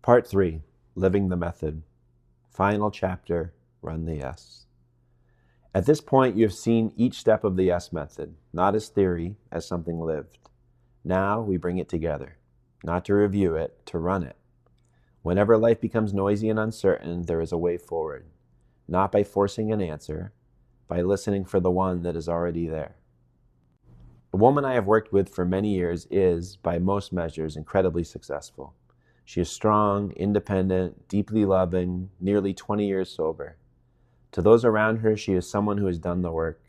Part 3, Living the Method. Final chapter, Run the Yes. At this point, you have seen each step of the Yes method, not as theory, as something lived. Now we bring it together, not to review it, to run it. Whenever life becomes noisy and uncertain, there is a way forward, not by forcing an answer, by listening for the one that is already there. A woman I have worked with for many years is, by most measures, incredibly successful. She is strong, independent, deeply loving, nearly 20 years sober. To those around her, she is someone who has done the work,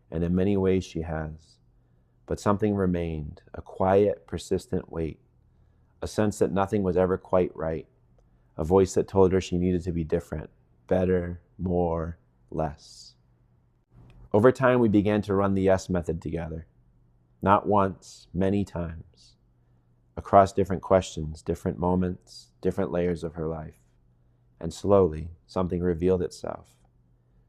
and in many ways she has. But something remained, a quiet, persistent weight, a sense that nothing was ever quite right, a voice that told her she needed to be different, better, more, less. Over time, we began to run the Yes method together. Not once, many times. Across different questions, different moments, different layers of her life. And slowly, something revealed itself.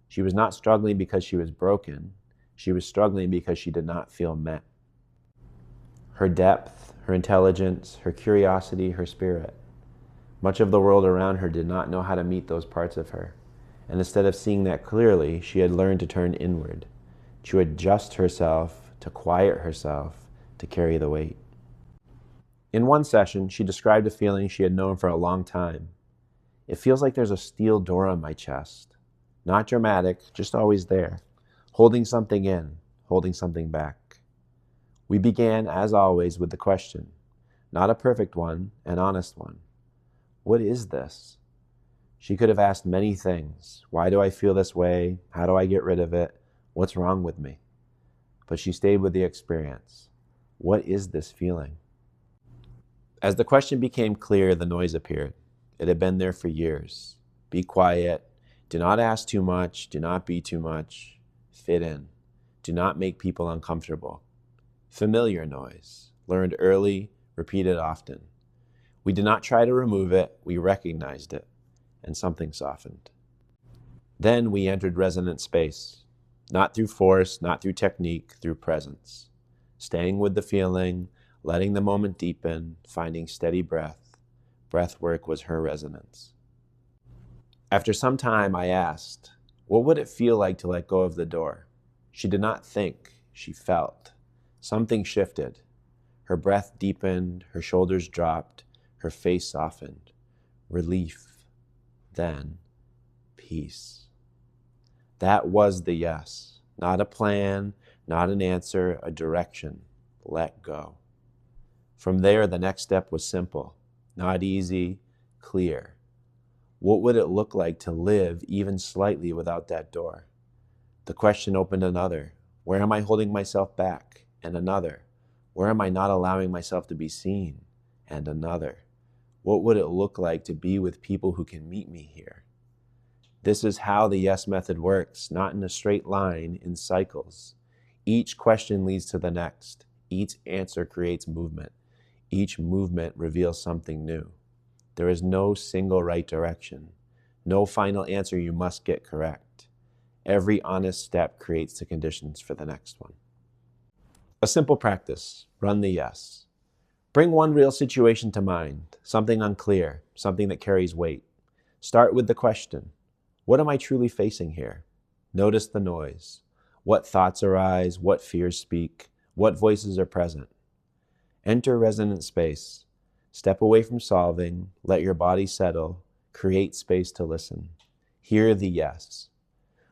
She was not struggling because she was broken. She was struggling because she did not feel met. Her depth, her intelligence, her curiosity, her spirit. Much of the world around her did not know how to meet those parts of her. And instead of seeing that clearly, she had learned to turn inward, to adjust herself, to quiet herself, to carry the weight. In one session, she described a feeling she had known for a long time. It feels like there's a steel door on my chest. Not dramatic, just always there, holding something in, holding something back. We began, as always, with the question, not a perfect one, an honest one. What is this? She could have asked many things. Why do I feel this way? How do I get rid of it? What's wrong with me? But she stayed with the experience. What is this feeling? As the question became clear, the noise appeared. It had been there for years. Be quiet. Do not ask too much. Do not be too much. Fit in. Do not make people uncomfortable. Familiar noise. Learned early, repeated often. We did not try to remove it. We recognized it, and something softened. Then we entered resonant space. Not through force, not through technique, through presence. Staying with the feeling, letting the moment deepen, finding steady breath. Breath work was her resonance. After some time, I asked, what would it feel like to let go of the door? She did not think, she felt. Something shifted. Her breath deepened, her shoulders dropped, her face softened. Relief. Then, peace. That was the yes. Not a plan, not an answer, a direction. Let go. From there, the next step was simple, not easy, clear. What would it look like to live even slightly without that door? The question opened another. Where am I holding myself back? And another. Where am I not allowing myself to be seen? And another. What would it look like to be with people who can meet me here? This is how the Yes method works, not in a straight line, in cycles. Each question leads to the next. Each answer creates movement. Each movement reveals something new. There is no single right direction. No final answer you must get correct. Every honest step creates the conditions for the next one. A simple practice, run the yes. Bring one real situation to mind, something unclear, something that carries weight. Start with the question, what am I truly facing here? Notice the noise. What thoughts arise, what fears speak, what voices are present. Enter resonant space. Step away from solving, let your body settle, create space to listen. Hear the yes.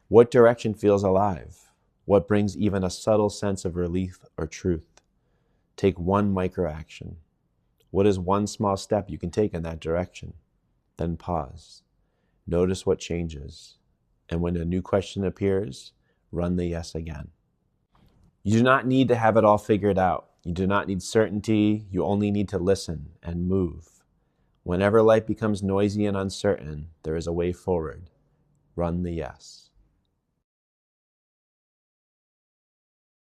What direction feels alive? What brings even a subtle sense of relief or truth? Take one micro action. What is one small step you can take in that direction? Then pause. Notice what changes. And when a new question appears, run the yes again. You do not need to have it all figured out. You do not need certainty. You only need to listen and move. Whenever life becomes noisy and uncertain, there is a way forward. Run the yes.